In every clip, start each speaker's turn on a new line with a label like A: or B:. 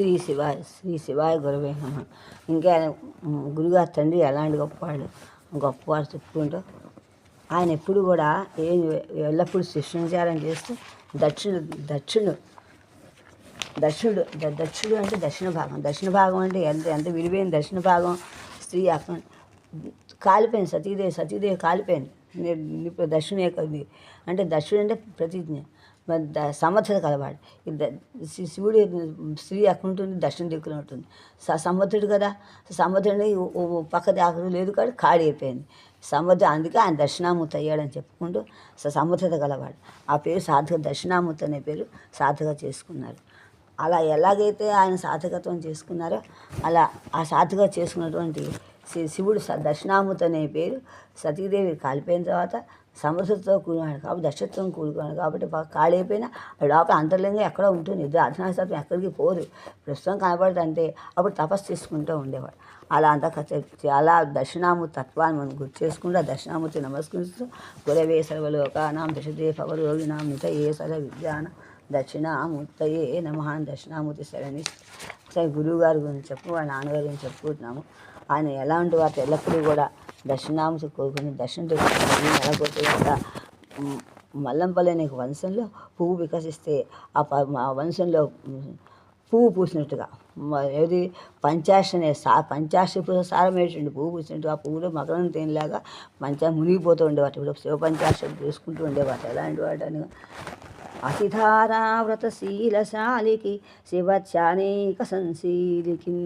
A: శ్రీ శివాయ గురవే నమః. ఇంకా గురుగారు తండ్రి ఎలాంటి గొప్పవాడు చెప్పుకుంటూ ఆయన ఎప్పుడు కూడా ఎల్లప్పుడూ శిష్టాచారం చేస్తూ దక్షిణుడు అంటే దక్షిణ భాగం అంటే ఎంత విలువైన దక్షిణ భాగం స్త్రీ అక్కడ కాలిపోయింది. సతీదేవి కాలిపోయింది. ఇప్పుడు దక్షిణే కది అంటే దక్షిణుడు అంటే ప్రతిజ్ఞ, సమర్థత కలవాడు. శివుడు స్త్రీ అక్కడ ఉంటుంది, దక్షిణ దిక్కులో ఉంటుంది. సమర్థుడు కదా, సమర్థుడిని పక్క దాకా లేదు కాదు, ఖాళీ అయిపోయింది సమర్థ. అందుకే ఆయన దక్షిణామూర్తి అయ్యాడని చెప్పుకుంటూ సమర్థత గలవాడు. ఆ పేరు సాధక, దక్షిణామూర్తి అనే పేరు సాధక చేసుకున్నారు. అలా ఎలాగైతే ఆయన సాధకత్వం చేసుకున్నారో అలా ఆ సాధక చేసుకున్నటువంటి శివుడు దక్షిణామూర్తి అనే పేరు సతీదేవి కాలిపోయిన తర్వాత సమర్థతతో కూడుకున్నాడు కాబట్టి, దక్షత్వం కూడుకున్నాడు కాబట్టి ఖాళీ అయిపోయినా లోపల అంతర్లింగం ఎక్కడో ఉంటుంది. అర్ధనాశత్వం ఎక్కడికి పోదు, ప్రస్తుతం కనపడుతుంటే అప్పుడు తపస్సు చేసుకుంటూ ఉండేవాడు. అలా చాలా దక్షిణామూర్తి తత్వాన్ని మనం గుర్తు చేసుకుంటూ దక్షిణామూర్తి నమస్కరిస్తూ గురవే సర్వలోకానాం దశదే భవరోగిణాం నితయే సర్వ విద్యాన దక్షిణామూర్తయే నమః. దక్షిణామూర్తి శరణి. సరే, గురువుగారి గురించి వాళ్ళ నాన్నగారి గురించి చెప్పుకుంటున్నాము. ఆయన ఎలాంటి వాటి ఎల్లప్పుడూ కూడా దక్షిణామూర్తి కోరుకుని దక్షిణ నెలకొట్టే మల్లంపల్లి అనే వంశంలో పువ్వు వికసిస్తే ఆ వంశంలో పువ్వు పూసినట్టుగా ఏది పంచాక్షి సారమేటువంటి పువ్వు పూసినట్టు ఆ పువ్వులో మకరం తేనిలాగా మునిగిపోతూ ఉండేవాటి. ఇప్పుడు శివ పంచాక్షరి చేసుకుంటూ ఉండేవాటి. ఎలాంటి వాటి అని అసిధారావ్రతశీలశాలికి శివచానేక సంశీలికి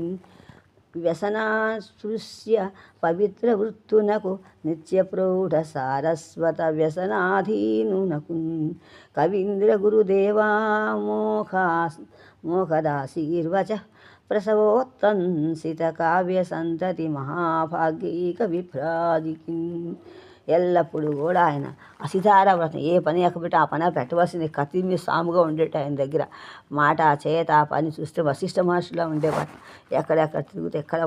A: వ్యసనాస్పృశ్య పవిత్ర వృత్తునకు నిత్య ప్రౌఢ సారస్వత వ్యసనాధీనునకు కవీంద్ర గురుదేవా మోఖదాశీర్వచ ప్రసవోత్తంసిత కావ్య సంతతి మహాభాగ్యైక విభ్రాదికి. ఎల్లప్పుడూ కూడా ఆయన అసిధార వ్రతం ఏ పని ఎక్కబెట్టి ఆ పని పెట్టవలసింది. కత్తి మీద సాముగా ఉండేట ఆయన దగ్గర. మాట చేత ఆ పని చూస్తే వశిష్ఠ మహర్షిలో ఉండేవాడు. ఎక్కడెక్కడ తిరుగుతూ ఎక్కడ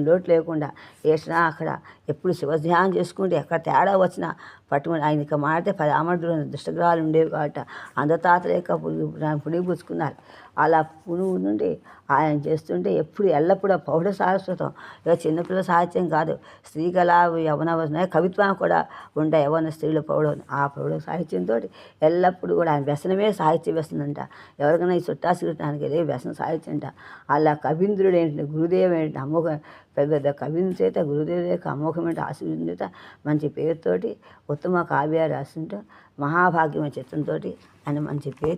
A: లోటు లేకుండా వేసినా అక్కడ ఎప్పుడు శివధ్యానం చేసుకుంటే ఎక్కడ తేడా వచ్చినా పట్టుకుని ఆయన ఇక మాడితే 10 ఆమర్దులు దుష్టగ్రహాలు ఉండేవి కాబట్టి అందతాతల యొక్క పుడిగి పుచ్చుకున్నారు. అలా పునుగు నుండి ఆయన చేస్తుంటే ఎల్లప్పుడూ పౌఢ సారస్వతం. ఇక చిన్నపిల్లల సాహిత్యం కాదు, స్త్రీ కళ యవన కవిత్వం కూడా ఉంటాయి. యవన స్త్రీల పౌఢం. ఆ పౌఢ సాహిత్యంతో ఎల్లప్పుడూ కూడా ఆయన వ్యసనమే సాహిత్య వ్యసనం అంట. ఎవరికైనా ఈ చుట్టా సిగటానికి ఏదే వ్యసన సాహిత్యం అంట. అలా కవీంద్రుడు ఏంటి, గురుదేవుడు ఏంటి, అమోఘ పెద్ద కవిని చేత గురుదేవుడి యొక్క అమోఘమైన ఆశీర్వాదం చేత మంచి పేరుతోటి ఉత్తమ కావ్యాలు రాస్తుంటూ మహాభాగ్యమైన చిత్రంతో ఆయన మంచి పేరు